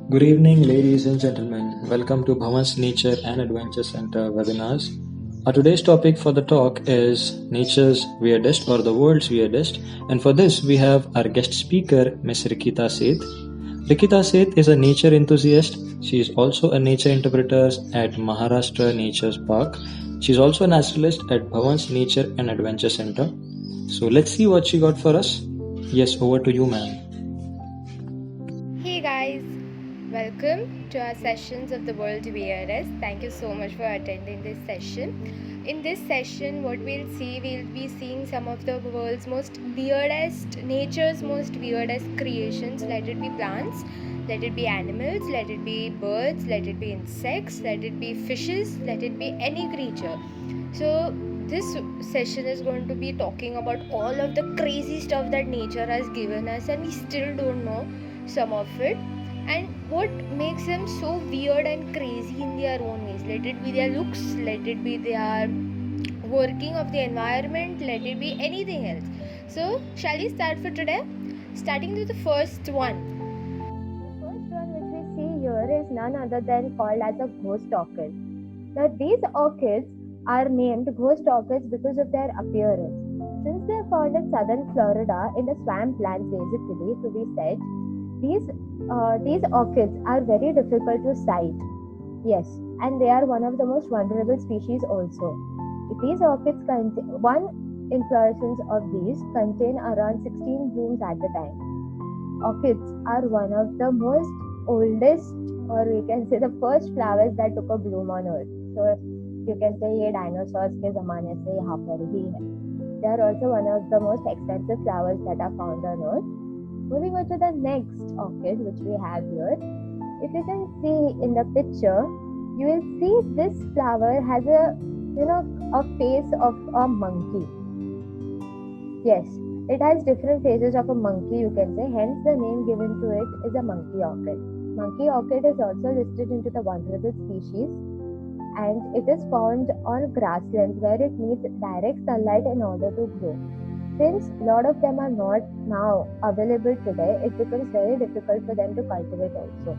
Good evening, ladies and gentlemen. Welcome to Bhavan's Nature and Adventure Center webinars. Our today's topic for the talk is nature's weirdest or the world's weirdest. And for this, we have our guest speaker, Ms. Rikita Seth. Rikita Seth is a nature enthusiast. She is also a nature interpreter at Maharashtra Nature's Park. She is also a naturalist at Bhavan's Nature and Adventure Center. So let's see what she got for us. Yes, over to you, ma'am. Hey guys, welcome to our sessions of the World Weirdest. Thank you so much for attending this session. In this session, what we'll be seeing some of the world's most weirdest, nature's most weirdest creations. Let it be plants, let it be animals, let it be birds, let it be insects, let it be fishes, let it be any creature. So, this session is going to be talking about all of the crazy stuff that nature has given us, and we still don't know some of it, and what makes them so weird and crazy in their own ways. Let it be their looks, let it be their working of the environment, let it be anything else. So, shall we start for today? Starting with the first one. The first one which we see here is none other than called as a ghost orchid. Now, these orchids are named ghost orchids because of their appearance. Since they are found in southern Florida in the swamplands, basically, to be said, these orchids are very difficult to sight. Yes, and they are one of the most vulnerable species also. These orchids one inflorescence of these contain around 16 blooms at a time. Orchids are one of the most oldest, or we can say the first flowers that took a bloom on earth. So you can say ये dinosaurs के ज़माने से यहाँ पर ही है. They are also one of the most extensive flowers that are found on earth. Moving on to the next orchid which we have here. If you can see in the picture, you will see this flower has a face of a monkey. Yes, it has different faces of a monkey, you can say, hence the name given to it is a monkey orchid. Monkey orchid is also listed into the vulnerable species, and it is found on grasslands where it needs direct sunlight in order to grow. Since a lot of them are not now available today, it becomes very difficult for them to cultivate also.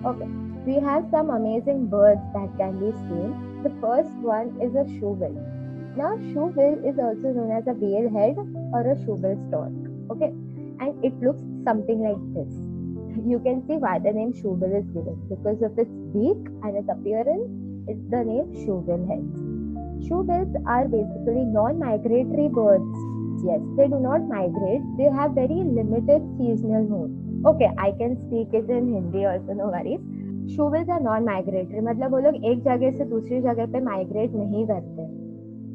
Okay, we have some amazing birds that can be seen. The first one is a shoebill. Now, shoebill is also known as a whale head or a shoebill stork. Okay, and it looks something like this. You can see why the name shoebill is given. Because of its beak and its appearance, it's the name shoebill heads. Shoebills are basically non-migratory birds. Yes, they do not migrate. They have very limited seasonal mood. Okay, I can speak it in Hindi also, no worries. Shoebills are non-migratory. मतलब वो लोग एक जगह से दूसरी जगह पे migrate नहीं करते.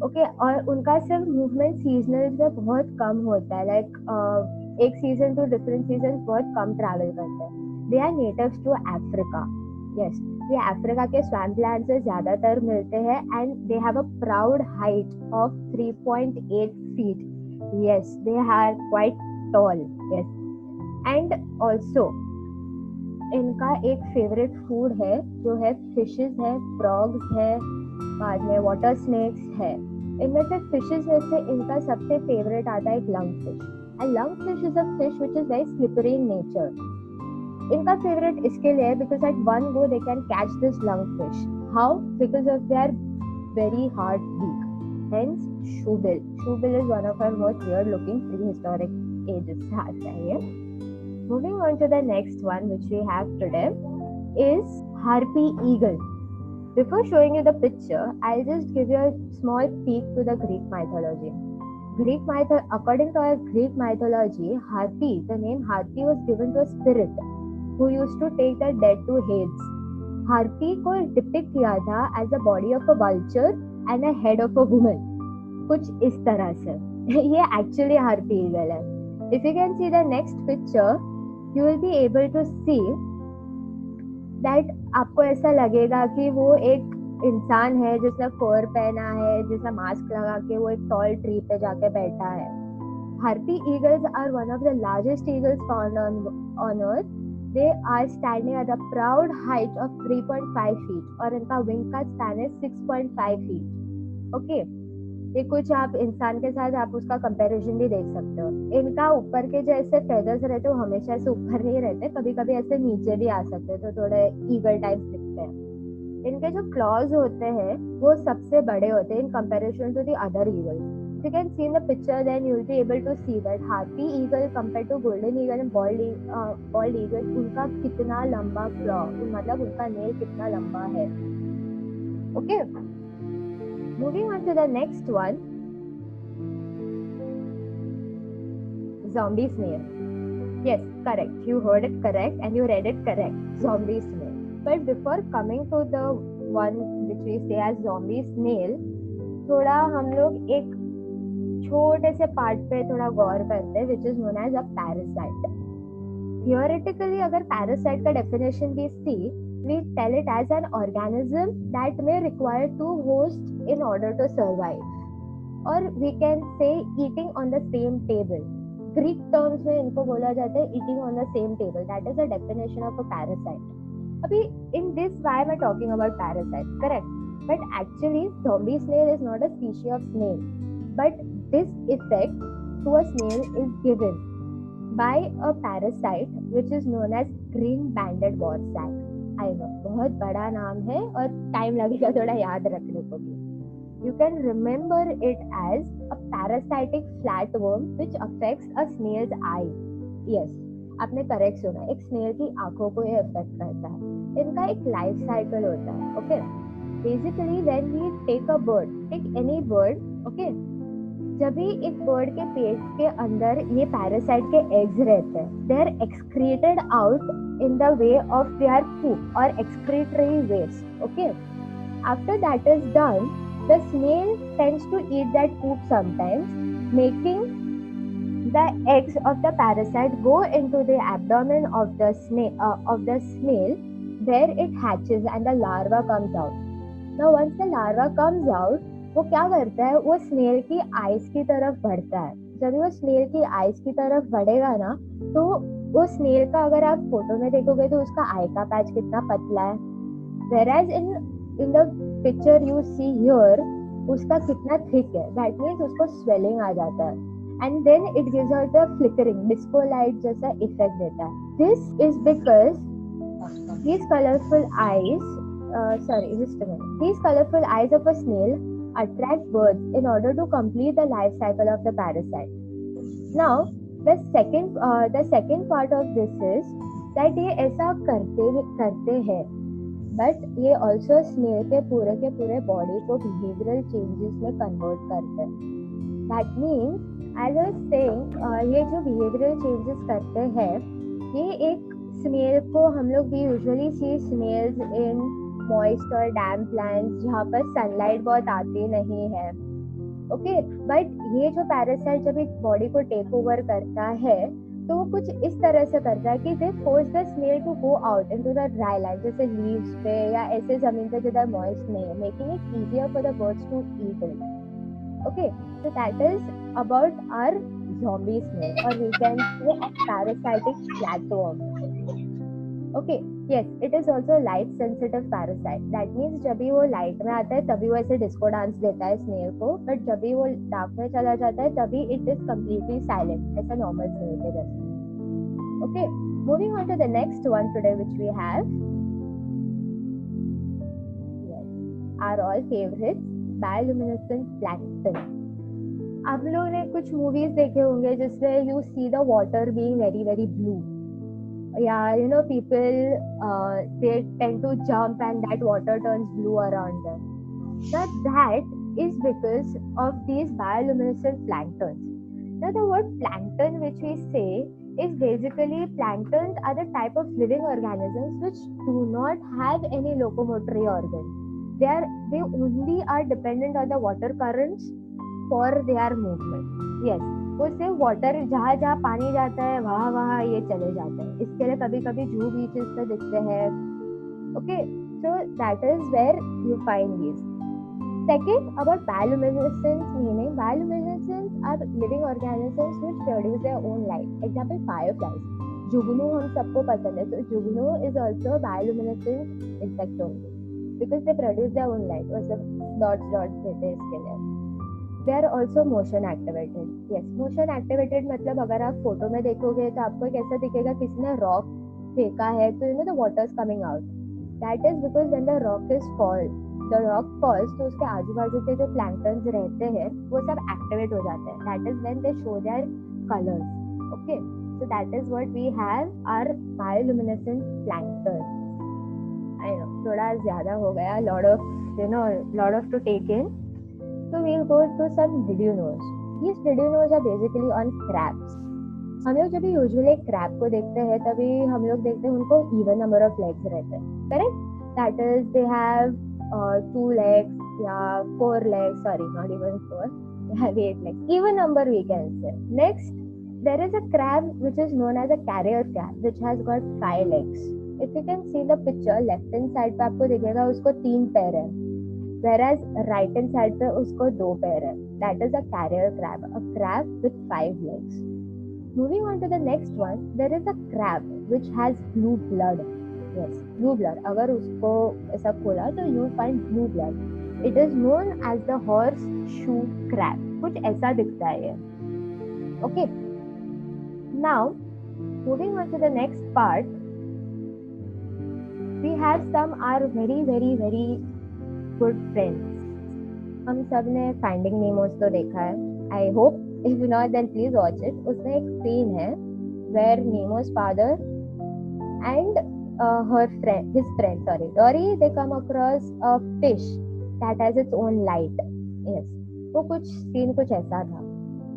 ओके, और उनका सिर्फ मूवमेंट सीजनल में बहुत कम होता है. लाइक एक सीजन टू डिफरेंट सीजन बहुत कम ट्रैवल करते हैं. They are natives to Africa. Yes, ये अफ्रीका के स्वैम्पलैंड से ज्यादातर मिलते हैं, and they have a proud height of 3.8 feet. Yes, they are quite tall. Yes, and also इनका एक फेवरेट फूड है जो है फिशेस है, फ्रॉग्स है, बाद में वाटर स्नेक्स है. इनमें से फिशेस में से इनका सबसे फेवरेट आता है एक lung fish. And lung fish is a fish which is very slippery in nature. इनका फेवरेट इसके लिए है because at one go they can catch this lung fish. How? Because of their very hard beak. Hence shoebill. Shoebill is one of our most weird looking prehistoric ages से आता है. Moving on to the next one which we have today is harpy eagle. Before showing you the picture, I'll just give you a small peek to the Greek mythology. According to our Greek mythology, harpy, the name harpy was given to a spirit who used to take the dead to Hades. Harpy को depict किया था as the body of a vulture and a head of a woman. कुछ इस तरह से. ये actually harpy eagle है. If you can see the next picture, you will be able to see that आपको ऐसा लगेगा कि वो एक इंसान है जिसने फर पहना है, जिसने मास्क लगा के वो एक टॉल ट्री पे जाके बैठा है. Harpy eagles are one of the largest eagles found on earth. They are standing at a proud height of 3.5 feet और इनका wing का span है 6.5 feet. Okay. ये कुछ आप इंसान के साथ आप उसका कंपैरिजन भी देख सकते हो। इनका ऊपर के जो ऐसे फेदर्स रहते हैं वो हमेशा ऐसे ऊपर नहीं रहते, कभी कभी ऐसे नीचे भी आ सकते हैं, तो थोड़े ईगल टाइप दिखते हैं। इनके जो क्लॉज होते हैं वो सबसे बड़े होते हैं in comparison to the other eagles. You can see in the picture, then you will be able to see that हाथी eagle compared to golden eagle and bald eagle, उनका कितना लंबा क्लॉ, मतलब उनका नेल कितना लंबा है। Okay, moving on to the next one, zombie snail. Yes, correct. You heard it correct and you read it correct. Zombie snail. But before coming to the one which we say as zombie snail, थोड़ा हम लोग एक छोटे से part पे थोड़ा गौर करते हैं, which is known as a parasite. Theoretically अगर पैरासाइट का डेफिनेशन भी सी, we tell it as an organism that may require to host in order to survive, और we can say eating on the same table. Greek terms में इनको बोला जाता है eating on the same table, that is the definition of a parasite. अभी in this why I am talking about parasite, correct, but actually zombie snail is not a species of snail, but this effect to a snail is given by a parasite which is known as green banded warsack. I know बहुत बड़ा नाम है और time लगेगा थोड़ा याद रखने को भी। You can remember it as a parasitic flatworm which affects a snail's eye. Yes, आपने करेक्ट सुना, एक स्नेल की आंखों को ये अफेक्ट करता है। इनका एक लाइफ साइकिल होता है। Okay, basically when we take a bird, take any bird, okay, जब भी एक बर्ड के पेट के अंदर ये पैरासाइट के एग्स रहते हैं, they are excreted out in the way of their poop और excretory waste. Okay, after that is done, the snail tends to eat that poop sometimes, making the eggs of the parasite go into the abdomen of the snail, where it hatches and the larva comes out. Now once the larva comes out, वो क्या करता है, वो snail की eyes की तरफ बढ़ता है। जब वो स्नेल की आइज की तरफ बढ़ेगा ना, तो वो स्नेल का अगर आप फोटो में देखोगे तो उसका आई का पैच कितना पतला है, whereas in the picture you see here उसका कितना थिक है, that means उसको स्वेलिंग आ जाता है, and then it gives out the flickering disco light जैसा इफेक्ट देता है। This is because these colorful eyes, these colorful eyes of a snail attract birds in order to complete the life cycle of the parasite. Now the second part of this is that ये ऐसा करते हैं, but ये also snail के पूरे body को behavioral changes में convert करते हैं। That means, as I was saying, ये जो behavioral changes करते हैं, ये एक snail को हम लोग भी usually see snails in moist और damp lands जहाँ पर सनलाइट बहुत आती नहीं है। ओके, बट ये जो पैरासाइट जब एक बॉडी को टेक ओवर करता है तो वो कुछ इस तरह से करता है कि they force the snail to go out into the dry land, जैसे लीव्स पे या ऐसे जमीन पे जिधर मॉइस्ट नहीं है, making it easier for the birds to eat it. Okay, so that is about our zombie snail, or we can say a parasitic flatworm. Okay, yes, it is also light sensitive parasite. That means जब भी वो light में आता है तभी वो ऐसे disco dance देता है स्नेल को, बट जब भी वो डार्क में चला जाता है तभी इट इज कम्प्लीटली साइलेंट, ऐसा नॉर्मल स्नेल के जैसा। Okay, moving on to the next one today which we have, yes, our all favorites, bioluminescent plankton. आप लोगों ने कुछ मूवीज देखे होंगे जिसमें you see the water being very very blue, yeah, you know, people they tend to jump and that water turns blue around them. Now that is because of these bioluminescent planktons. Now the word plankton which we say is basically, planktons are the type of living organisms which do not have any locomotory organs. They only are dependent on the water currents for their movement. Yes, वो सिर्फ water जहाँ जहाँ पानी जाता है वहाँ ये चले जाते हैं। इसके लिए कभी कभी जू बीचेस पे दिखते हैं। Okay, so that is where you find this. Second, about bioluminescence meaning, bioluminescence are living organisms which produce their own light. Example fireflies, जुगनू हम सबको पसंद है, तो जुगनू is also bioluminescent insect only because they produce their own light. वो सब dots देते हैं इसके लिए। They are also motion activated. Yes, motion activated मतलब अगर आप फोटो में देखोगे तो आपको एक ऐसा दिखेगा किसी ने रॉक फेंका है तो the water is coming out. That is because when the rock falls तो उसके आजू बाजू के जो प्लैंक्टन्स रहते हैं वो सब एक्टिवेट हो जाते हैं. That is when they show their colours. Okay, so that is what we have our bioluminescent plankton. I know, थोड़ा ज़्यादा हो गया, lot of to take in. So we'll go to some did you knows. These did you knows are basically on crabs. हम लोग जब भी usually crab को देखते हैं तभी हम लोग देखते हैं उनको इवन नंबर ऑफ लेग्स रहते हैं, correct? That is they have 2 legs या 4 legs, sorry not even 4, they have 8 legs, even number we can say. Next, there is a crab which is known as a carrier crab which has got 5 legs. If you can see the picture, left hand side पे आपको दिखेगा उसको 3 पैर है, whereas right hand side पे उसको 2 पैर है. That is a carrier crab, a crab with 5 legs. Moving on to the next one, there is a crab which has blue blood. Yes, blue blood. अगर उसको ऐसा खोला तो you will find blue blood. It is known as the horseshoe crab. कुछ ऐसा दिखता है ये. Okay. Now, moving on to the next part, we have some our very very very good friends. हम सब ने Finding Nemo तो देखा है. I hope if not then please watch it. उसमें एक scene है where Nemo's father and his friend Dory, they come across a fish that has its own light. Yes, वो कुछ scene कुछ ऐसा था,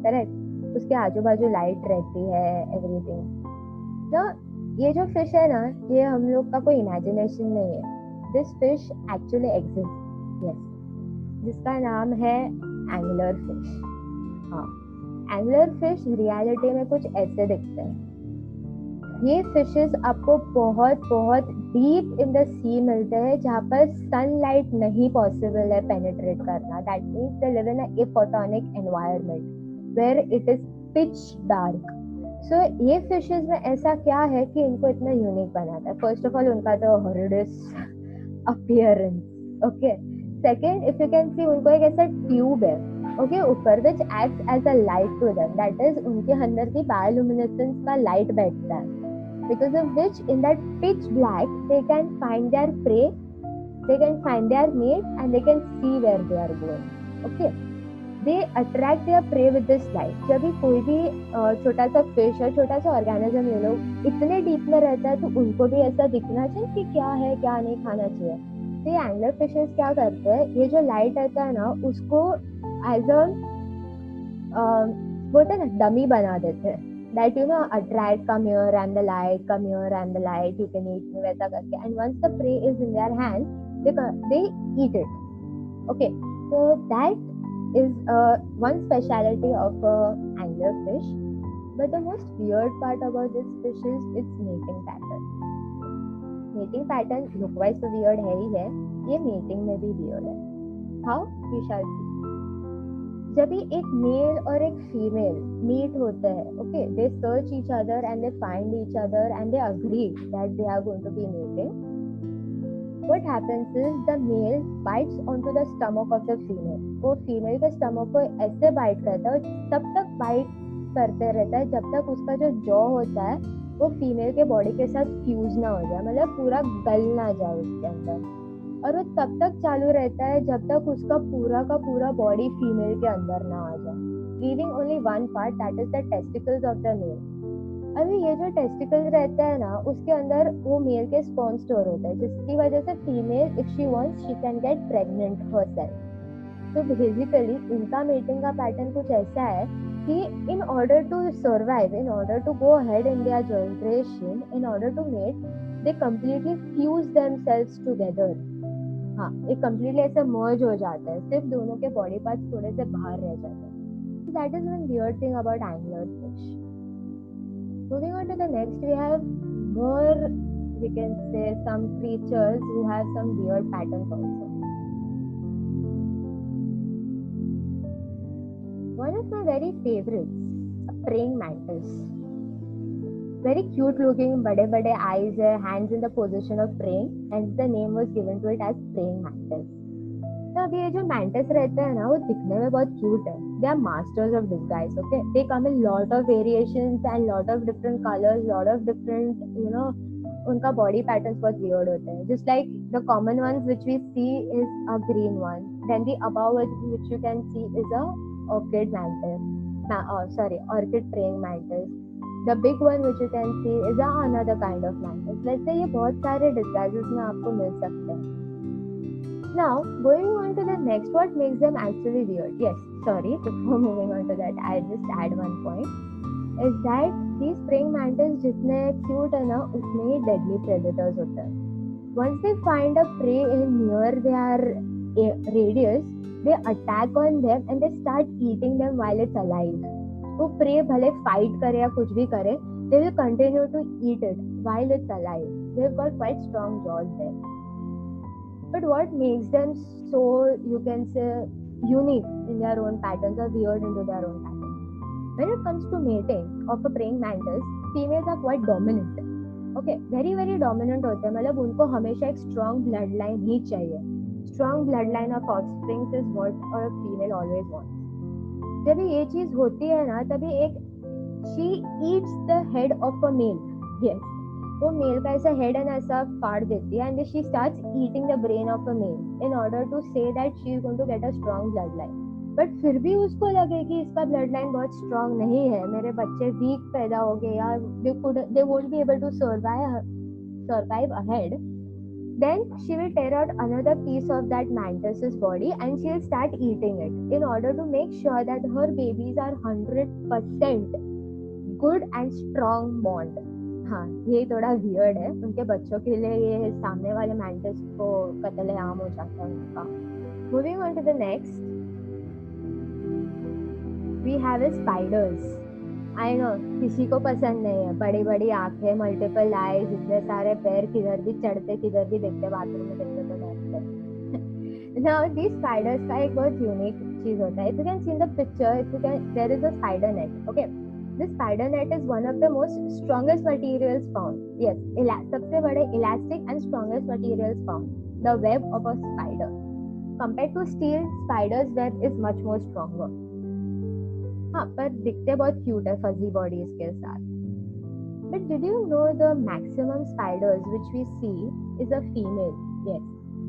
correct? उसके आजू बाजू लाइट रहती है, एवरीथिंग. तो ये जो फिश है ना, ये हम लोग का कोई इमेजिनेशन नहीं है. This fish actually exist. Yes, जिसका नाम है एंगुलर फिश. हाँ, एंगुलर फिश रियलिटी में कुछ ऐसे दिखते हैं. ये फिशेस आपको बहुत बहुत डीप इन द सी मिलते हैं जहाँ पर सनलाइट नहीं पॉसिबल है पेनिट्रेट करना. That means they live in a aphotonic environment where it is pitch dark. So ये fishes में ऐसा क्या है कि इनको इतना यूनिक बनाता है? First of all, उनका तो horrendous appearance. Okay. Second, if you can see, उनको एक ऐसा ट्यूब है, okay, ऊपर which acts as a light to them. That is, उनके अंदर की bioluminescence का light बैठता है. Because of which, in that pitch black, they can find their prey, they can find their mate, and they can see where they are going. Okay. They attract their prey with this light. जब भी कोई भी छोटा सा fish है, छोटा सा organism ये लोग इतने डीप में रहता है तो उनको भी ऐसा दिखना चाहिए कि क्या है क्या नहीं खाना चाहिए. तो ये एंगलर फिशेस क्या करते हैं, ये जो लाइट आता है ना उसको एज अ बोलते हैं ना डमी बना देते हैं. That you know attract, come here and the light, come here and the light, you can eat me, वैसा करके. And once the prey is in their hand they eat it. Okay, so that is one speciality of angler fish. But the most weird part about this fish is its mating pattern. Mating pattern look wise तो weird है ही है, ये mating में भी weird है. How? We shall see. जब भी एक मेल और एक फीमेल मीट होते हैं, okay, they search each other and they find each other and they agree that they are going to be mating. What happens is the male bites onto the stomach of the female. वो female के stomach को ऐसे bite करता है और तब तक bite करते रहता है जब तक उसका जो जॉ होता है वो फीमेल के बॉडी के साथ फ्यूज ना हो जाए, मतलब पूरा गल ना जाए उसके अंदर. और वो तब तक चालू रहता है जब तक उसका पूरा का पूरा बॉडी फीमेल के अंदर ना आ जाए, leaving only one part, that is the testicles of the male. अभी ये जो टेस्टिकल्स रहता है ना उसके अंदर वो मेल के स्पर्म स्टोर होता है, जिसकी वजह से female if she wants she can get pregnant herself. तो बेसिकली इनका मेटिंग का पैटर्न कुछ ऐसा है कि in order to survive, in order to go ahead in their generation, in order to mate, they completely fuse themselves together. हाँ, ये completely ऐसे मर्ज हो जाता है, सिर्फ दोनों के बॉडी पार्ट्स थोड़े से बाहर रह जाते हैं. So that is one weird thing about angler fish. Moving on to the next, we have more, we can say, some creatures who have some weird patterns also. One of my very favorites, a praying mantis. Very cute looking, bade eyes, hands in the position of praying, and the name was given to it as praying mantis. तो अभी ये जो mantis रहते हैं ना, वो दिखने में बहुत क्यूट है. They are masters of disguise. Okay, they come in lot of variations and lot of different colours, lot of different उनका बॉडी पैटर्न्स बहुत वियर्ड होते हैं. Just like the common ones which we see is a green one, then the above which you can see is a orchid mantis, orchid praying mantis. The big one which you can see is another kind of mantis. Let's say ये बहुत सारे disguises में आपको मिल सकते हैं. Now, going on to the next, what makes them actually weird? Yes, sorry, before moving on to that, I'll just add one point. Is that these praying mantis जितने cute है ना, उतने ही deadly predators होते हैं. Once they find a prey in near their radius, they attack on them and they start eating them while it's alive. वो prey भले fight करे या कुछ भी करे, they will continue to eat it while it's alive. They've got quite strong jaws there. But what makes them so, you can say, unique in their own patterns or weird into their own patterns? When it comes to mating of a praying mantis, females are quite dominant. Okay, very very dominant होते हैं. मतलब उनको हमेशा एक strong bloodline ही चाहिए. Strong bloodline of offspring is what a female always wants. जब ये चीज होती है ना, तभी एक she eats the head of a male. Yes. वो मेल का ऐसा हेड एंड ऐसा फाड़ देती है and she starts eating the brain of a male in order to say that she is going to get a strong blood line. But फिर भी उसको लगे कि इसका ब्लड लाइन बहुत स्ट्रांग नहीं है, मेरे बच्चे वीक पैदा हो गए या they won't be able to survive ahead, then she will tear out another piece of that mantis's body and she will start eating it in order to make sure that her babies are 100% good and strong bond. हाँ, ये थोड़ा weird है. उनके बच्चों के लिए ये सामने वाले मैंटिस को कत्ले आम हो जाता है उनका. Moving on to the next, we have spiders. I know किसी को पसंद नहीं है. बड़ी बड़ी आंखें, मल्टीपल आईज, इतने सारे पैर, किधर भी चढ़ते किधर भी देखते, बाथरूम में देखते तो डरते. नाउ दीस स्पाइडर्स का एक बहुत यूनिक चीज होता है. If you can see in the picture, there is a spider net. Okay, this spider net is one of the most strongest materials found. Yes, सबसे बड़े elastic and strongest materials found. The web of a spider. Compared to steel, spider's web is much more stronger. हाँ, पर दिखते बहुत cute है fuzzy bodies के साथ. But did you know the maximum spiders which we see is a female? Yes.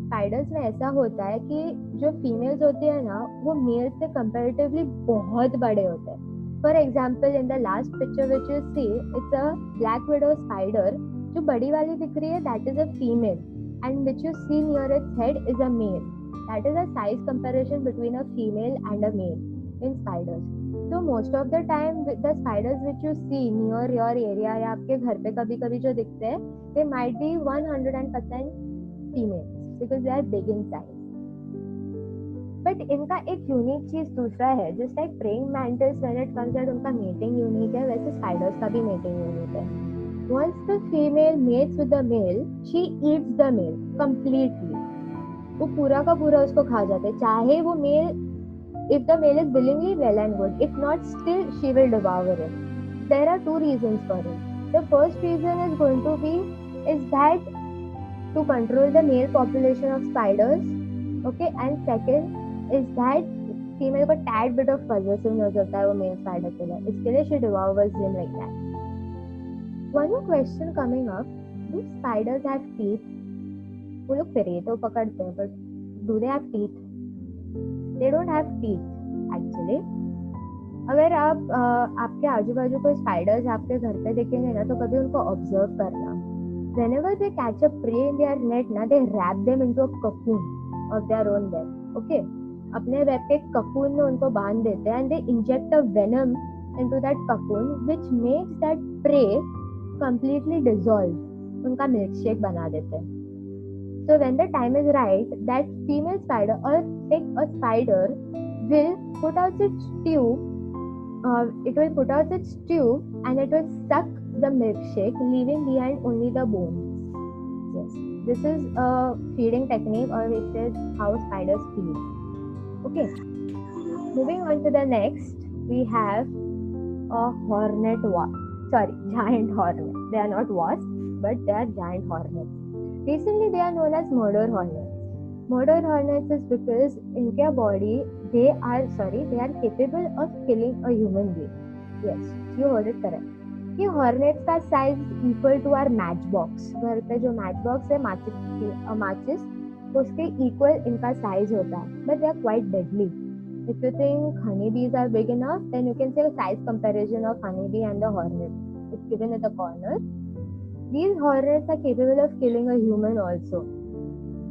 Spiders में ऐसा होता है कि जो females होती है ना, वो males से comparatively बहुत बड़े होते हैं. For example, in the last picture which you see, it's a black widow spider. जो बड़ी वाली दिख रही है, that is a female, and which you see near its head is a male. That is a size comparison between a female and a male in spiders. So most of the time, the spiders which you see near your area या आपके घर पे कभी कभी जो दिखते हैं, they might be 100% females because they are big in size. But इनका एक यूनिक चीज दूसरा है. Just like praying mantis when it comes that उनका मेटिंग यूनिक है, वैसे स्पाइडर्स का भी मेटिंग यूनिक है. Once the female mates with the male, she eats the male completely. वो पूरा का पूरा उसको खा जाते हैं, चाहे वो male, if the male is willingly, well and good. If not, still she will devour it. There are two reasons for it. The first reason is going to be is that to control the male population of spiders. Okay, and second is that female को tad bit of possessiveness होता है वो male spider के लिए, इसके लिए she devours him like that. One more question coming up, do spiders have teeth? वो लोग फिर तो पकड़ते हैं, but do they have teeth? They don't have teeth actually. अगर आप आपके आजू बाजू कोई स्पाइडर्स आपके घर पे देखेंगे ना, तो कभी उनको ऑब्जर्व करना. Whenever they catch a prey in their net ना, they wrap them into a cocoon of their own web. Okay, अपने वेब के ककून में उनको बांध देते हैं, and they inject a venom into that cocoon which makes that prey completely dissolve. उनका milk shake बना देते हैं. So when the time is right, that female spider और take a spider will put out its tube. It will put out its tube and it will suck the milkshake, leaving behind only the bones. Yes, this is a feeding technique, or it is how spiders feed. Okay, moving on to the next, we have a hornet giant hornet. They are not wasps, but they are giant hornets. Recently, they are known as murder hornets. Murder hornets is because in their body they are capable of killing a human being. Yes, you heard it correct. ये hornets का size equal to our matchbox. घर पे जो match box है माचिस उसके equal इनका size होता है. But they are quite deadly. If you think honeybees are big enough, then you can say a size comparison of honeybee and the hornet. It's given at the corner. These hornets are capable of killing a human also.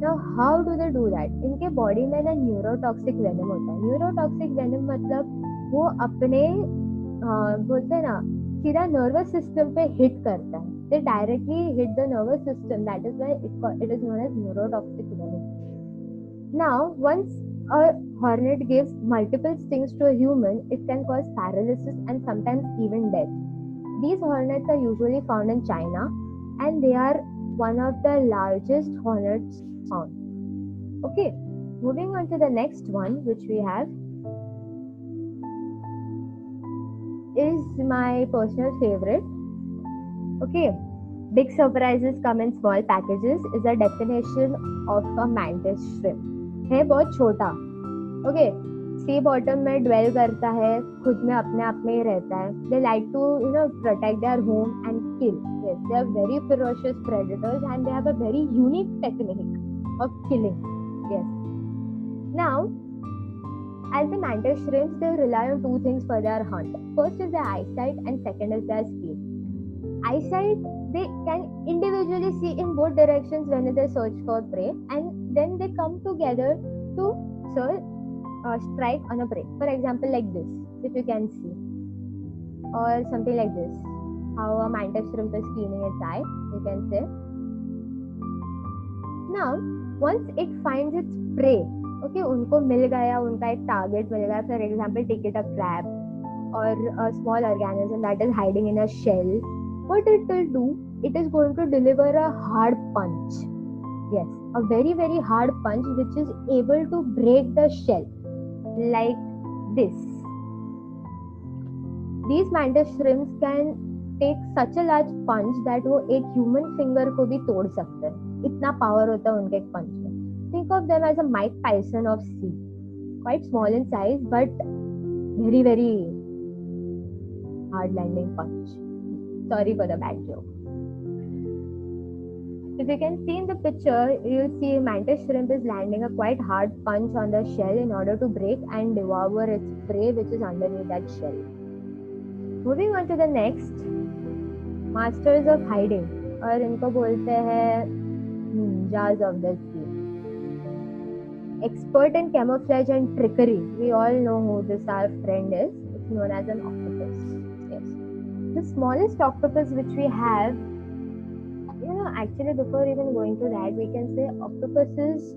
Now, how do they do that? इनके body में ना neurotoxic venom होता है. Neurotoxic venom मतलब वो अपने बोलते हैं ना सीधा नर्वस सिस्टम पे हिट करता है. They directly hit the nervous system. That is why it is known as neurotoxic venom. Now, once a hornet gives multiple stings to a human, it can cause paralysis and sometimes even death. These hornets are usually found in China and they are one of the largest hornets found. Okay, moving on to the next one which we have is my personal favorite. Okay, big surprises come in small packages is a definition of a mantis shrimp. है बहुत छोटा. Okay, सी bottom में dwell करता है, खुद में अपने आप में ही रहता है. They like to protect their home and kill. Yes, they are very ferocious predators and they have a very unique technique of killing. Yes. Now as the mantis shrimps, they rely on two things for their hunt. First is their eyesight and second is their speed. Eyesight, they can individually see in both directions when they search for prey, and then they come together to strike on a prey. For example, like this, if you can see, or something like this, how a mantis shrimp is cleaning its eye, you can say. Now, once it finds its prey, okay, उनको मिल गया, उनका एक target मिल गया. For example, take it a crab or a small organism that is hiding in a shell. What it will do, it is going to deliver a hard punch. Yes, a very very hard punch which is able to break the shell like this. These mantis shrimps can take such a large punch that वो एक human finger को भी तोड़ सकते हैं. इतना power होता है उनके एक punch में. Think of them as a Mike Tyson of sea. Quite small in size but very very hard landing punch. Sorry for the bad joke. If you can see in the picture, you'll see mantis shrimp is landing a quite hard punch on the shell in order to break and devour its prey which is underneath that shell. Moving on to the next, masters of hiding, और इनको बोलते हैं ninjas of the sea. Expert in camouflage and trickery. We all know who this our friend is. It's known as an octopus. Yes. The smallest octopus which we have, actually before even going to that, we can say octopuses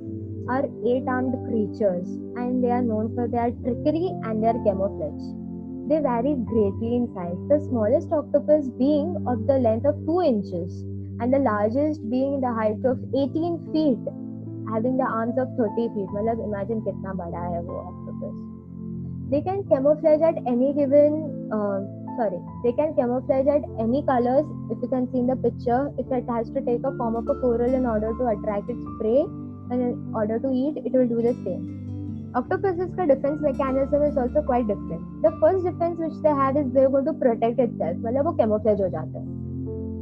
are 8-armed creatures and they are known for their trickery and their camouflage. They vary greatly in size. The smallest octopus being of the length of 2 inches and the largest being the height of 18 feet, having the arms of 30 feet. मतलब imagine कितना बड़ा है वो octopus. They can camouflage at any colors. If you can see in the picture, if it has to take a form of a coral in order to attract its prey and in order to eat, it will do the same. Octopus's defense mechanism is also quite different. The first defense which they have is they are going to protect itself. मतलब वो camouflage हो जाता है.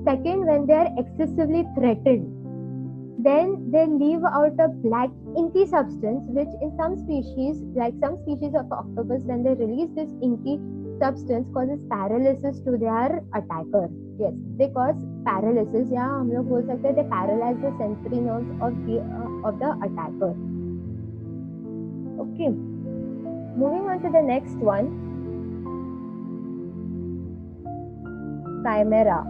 Second, when they are excessively threatened, then they leave out a black inky substance which in some species, like some species of octopus, when they release this inky substance causes paralysis to their attacker. Yes, they cause paralysis, या हम लोग बोल सकते हैं they paralyze the sensory nerves of the attacker. Okay, moving on to the next one, chimera.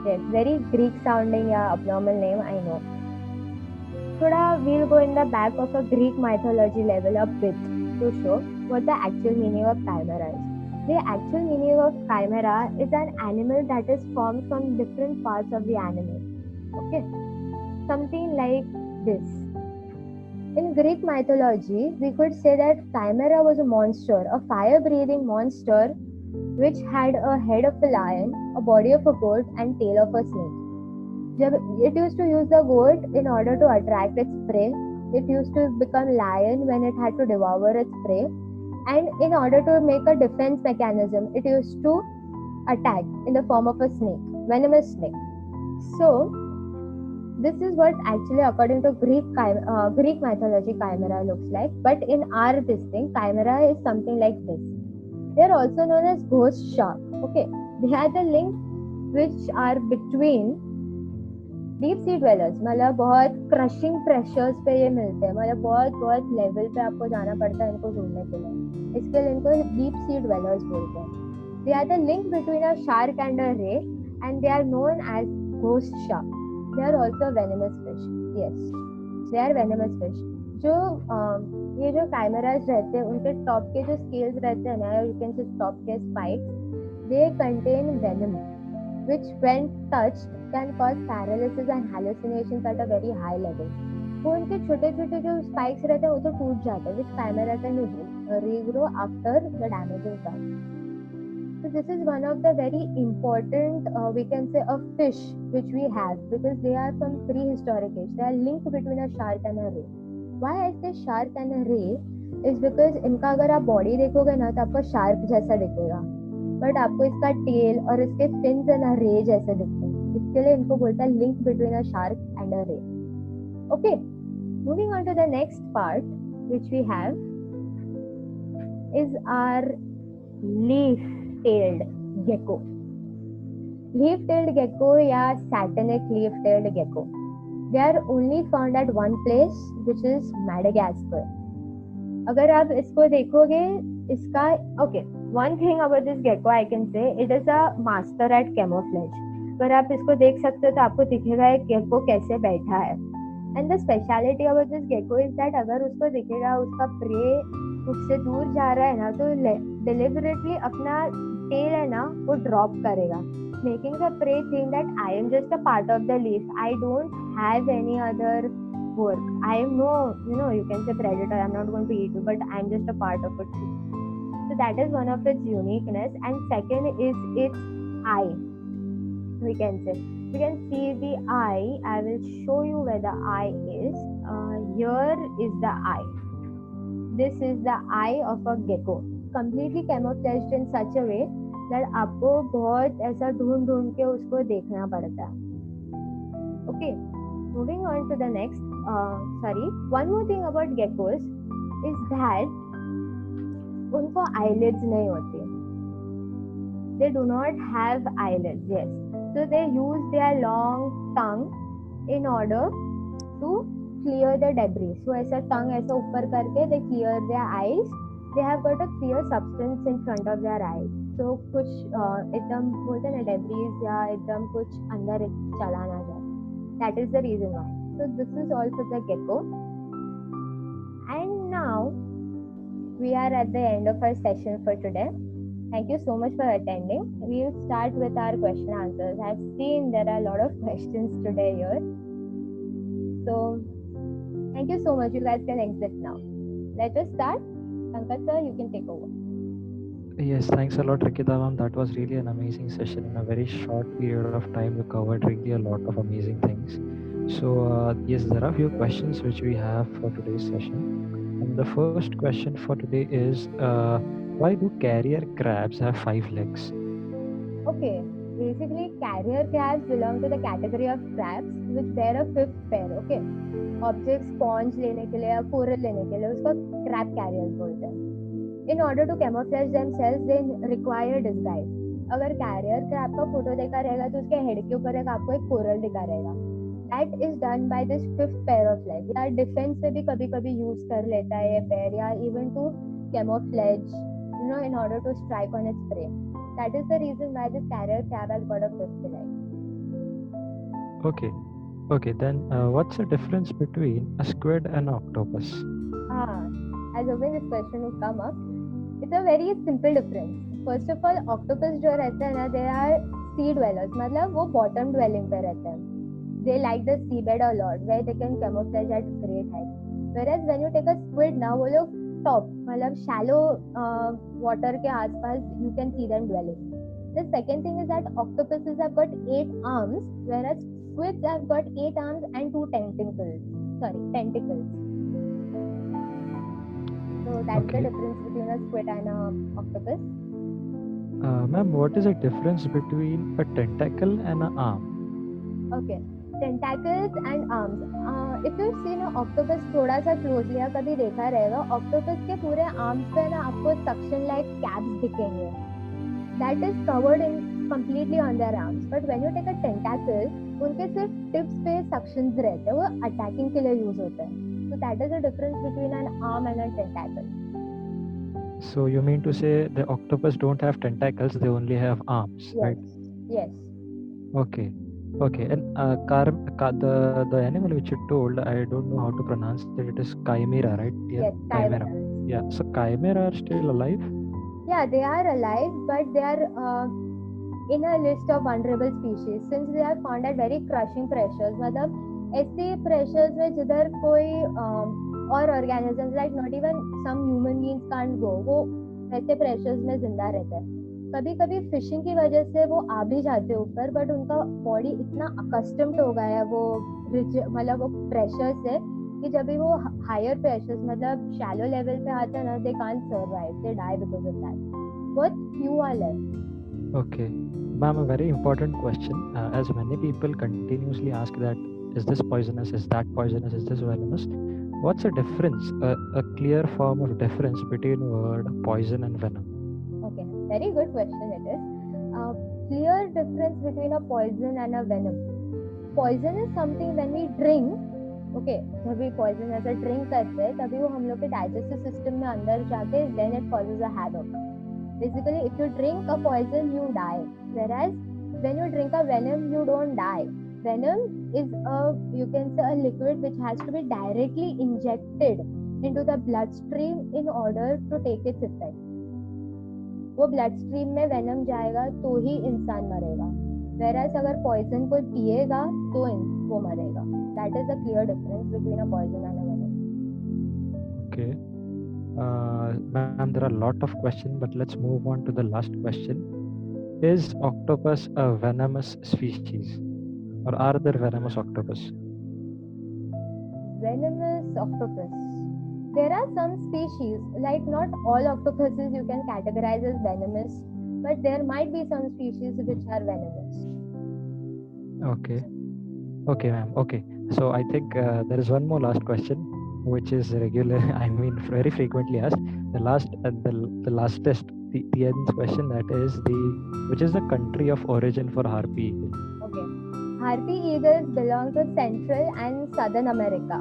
Yes, very Greek sounding abnormal name, I know. We'll go in the back of a Greek mythology level a bit to show what the actual meaning of chimera is. The actual meaning of chimera is an animal that is formed from different parts of the animal. Okay, something like this. In Greek mythology, we could say that chimera was a monster, a fire-breathing monster which had a head of a lion, a body of a goat and tail of a snake. It used to use the goat in order to attract its prey It used to become lion when it had to devour its prey, and in order to make a defense mechanism, it used to attack in the form of a snake, venomous snake. So this is what actually, according to Greek mythology, chimera looks like. But in our this thing, chimera is something like this. They are also known as ghost shark. Okay, they are the link which are between deep sea dwellers. मतलब बहुत crushing pressures पे ये मिलते हैं, मतलब बहुत बहुत level पे आपको जाना पड़ता है इनको ढूंढने के लिए, इसके लिए इनको डीप सी dwellers बोलते हैं. They are the link between a shark and a ray, and they are known as ghost shark. They are also venomous fish. Yes, they are venomous fish. जो ये जो chimeras रहते हैं उनके top के जो स्केल्स रहते हैं ना, you can say top के spikes, they contain venom, which when touched can cause paralysis and hallucinations at a very high level. तो उनके छोटे छोटे जो spikes रहते हैं वो तो टूट जाते हैं, which chimera can regrow after the damage is done. So this is one of the very important, we can say, a fish which we have, because they are from prehistoric age. They are linked between a shark and a ray. Why I say shark and a ray is because इनका अगर आप body देखोगे ना तो आपको shark जैसा दिखेगा, but आपको इसका tail और इसके fins and a ray जैसे दिखते हैं. इसके लिए इनको बोलता है link between a shark and a ray. Okay, moving on to the next part which we have is our leaf-tailed gecko. Leaf-tailed gecko या satanic leaf-tailed gecko. They are only found at one place, which is Madagascar. अगर आप इसको देखोगे, इसका okay, one thing about this gecko I can say, it is a master at camouflage. अगर आप इसको देख सकते हो तो आपको दिखेगा एक गेको कैसे बैठा है. And the speciality about this gecko is that अगर उसको दिखेगा उसका प्रे उससे दूर जा रहा है ना, तो डिलिबरेटली अपना टेल है ना वो ड्रॉप करेगा, making the prey think that I am just a part of the leaf, I don't have any other work, I am no, you can say predator, I am not going to eat you, but I am just a part of a tree. So that is one of its uniqueness. And second is its eye. We can see the eye. I will show you where the eye is. Here is the eye. This is the eye of a gecko, completely camouflaged in such a way that आपको बहुत ऐसा ढूंढ के उसको देखना पड़ता है. Okay, moving on to the next. One more thing about geckos is that उनको eyelids नहीं होती. They do not have eyelids. Yes. So they use their long tongue in order to clear the debris. So ऐसा tongue ऐसा ऊपर करके they clear their eyes. They have got a clear substance in front of their eyes. So कुछ एकदम बोलते हैं ना debris या एकदम कुछ अंदर चला ना जाए. That is the reason why. So this is all for the gecko. And now we are at the end of our session for today. Thank you so much for attending. We will start with our question answers. I have seen there are a lot of questions today here. So thank you so much. You guys can exit now. Let us start. Pankaj sir, you can take over. Yes, thanks a lot, Rikita ma'am. That was really an amazing session. In a very short period of time, you covered really a lot of amazing things. So yes, there are a few questions which we have for today's session. And the first question for today is, why do carrier crabs have 5 legs? Okay, basically carrier crabs belong to the category of crabs which bear a 5th pair. Okay, objects sponge लेने के लिए या coral लेने के लिए उसको crab carriers बोलते हैं. In order to camouflage themselves, they require disguise. अगर carrier crab का फोटो देखा रहेगा तो उसके हेड के ऊपर आपको एक coral दिखा रहेगा. That is done by this 5th pair of legs. या डिफेंस में भी कभी कभी यूज कर लेता है ये पैर, या even to camouflage, in order to strike on its prey. That is the reason why this carrier crab has got a 5th leg. Okay, then what's the difference between a squid and an octopus? I was hoping this question would come up. It's a very simple difference. First of all, octopus जो रहते हैं ना, they are sea dwellers, मतलब वो bottom dwelling पे रहते हैं. They like the seabed a lot, where they can camouflage at great height. Whereas when you take a squid now, वो लोग top, मतलब shallow water के आसपास you can see them dwelling. The second thing is that octopuses have got 8 arms, whereas squids have got 8 arms and 2 tentacles. So that's the Okay. difference between a squid and a octopus. Ma'am, what is the difference between a tentacle and an arm? Okay, tentacles and arms. If you see ना octopus थोड़ा सा closely या कभी देखा रहेगा, octopus के पूरे arms पे ना आपको suction like caps दिखेंगे. That is covered in completely on their arms. But when you take a tentacle, उनके सिर्फ tips पे suctions रहते हैं, वो attacking के लिए use होते हैं. So that is the difference between an arm and a tentacle. So you mean to say the octopus don't have tentacles, they only have arms, Yes. right? Yes. Okay. Okay. And the animal which you told, I don't know how to pronounce it. It is chimera, right? Yeah, Yes. chimera. Chimeras. Yeah. So chimera are still alive? Yeah, they are alive, but they are in a list of vulnerable species since they are found at very crushing pressures. मतलब ऐसे pressures में जिधर कोई और organisms like not even some human beings can't go, वो ऐसे pressures में जिंदा रहते हैं. कभी कभी फिशिंग की वजह से वो आ भी जाते हैं ऊपर, बट उनका बॉडी इतना अकस्टम्ड हो गया है वो मतलब वो प्रेशर से कि जब भी वो हायर प्रेशर्स मतलब शैलो लेवल पे आते हैं ना, they can't survive, they die because of that. But few are left. Okay. Ma'am, a very important question. As many people continuously ask that, is this poisonous? Is that poisonous? Is this venomous? What's the difference? A clear form of difference between word poison and venom. Okay, very good question it is. Clear difference between a poison and a venom. Poison is something when we drink. Okay, जब भी poison ऐसा drink करते हैं तभी वो हम लोग के digestive system में अंदर जाके then it causes a havoc. Basically, if you drink a poison, you die. Whereas when you drink a venom, you don't die. Venom is you can say a liquid which has to be directly injected into the bloodstream in order to take its effect. वो blood stream में venom जाएगा तो ही इंसान मरेगा. Whereas अगर poison कोई पिएगा तो वो मरेगा. That is the clear difference between a poison and a venom. Okay. Ma'am, there are a lot of questions, but let's move on to the last question. Is octopus a venomous species, or are there venomous octopus? Venomous octopus. There are some species, like not all octopuses you can categorize as venomous, but there might be some species which are venomous. Okay. Okay, ma'am. Okay. So I think there is one more last question, which is regular. I mean, very frequently asked. The lastest, the end question, that is which is the country of origin for harpy eagle? Okay. Harpy eagles belong to Central and Southern America.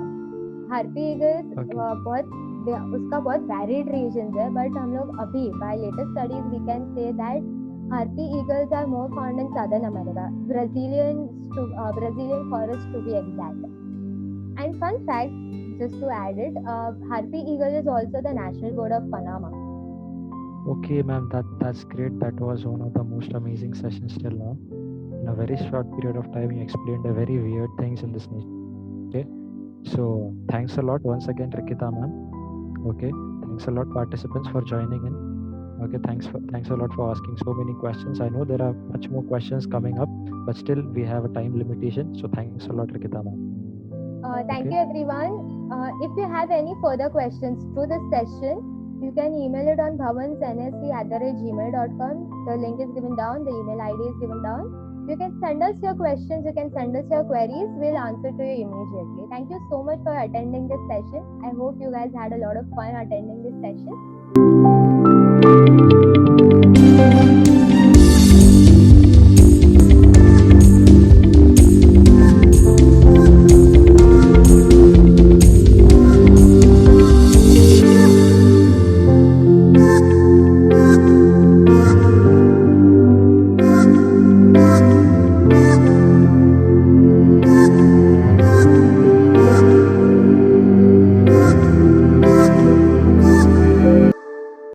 Harpy eagles उसका बहुत varied regions है, but हम लोग अभी by latest studies we can say that harpy eagles are more found in Southern America, Brazilian forests to be exact. And fun fact, just to add it, harpy eagle is also the national bird of Panama. Okay, ma'am, that's great. That was one of the most amazing sessions till now. In a very short period of time, you explained a very weird things in this nature. Okay, so thanks a lot once again, Rikita ma'am. Okay, thanks a lot, participants, for joining in. Okay, thanks a lot for asking so many questions. I know there are much more questions coming up, but still we have a time limitation. So thanks a lot, Rikita ma'am. Thank you everyone. If you have any further questions through this session, you can email it on bhavansnsc@gmail.com. The link is given down, the email ID is given down. You can send us your questions, you can send us your queries, we'll answer to you immediately. Thank you so much for attending this session. I hope you guys had a lot of fun attending this session.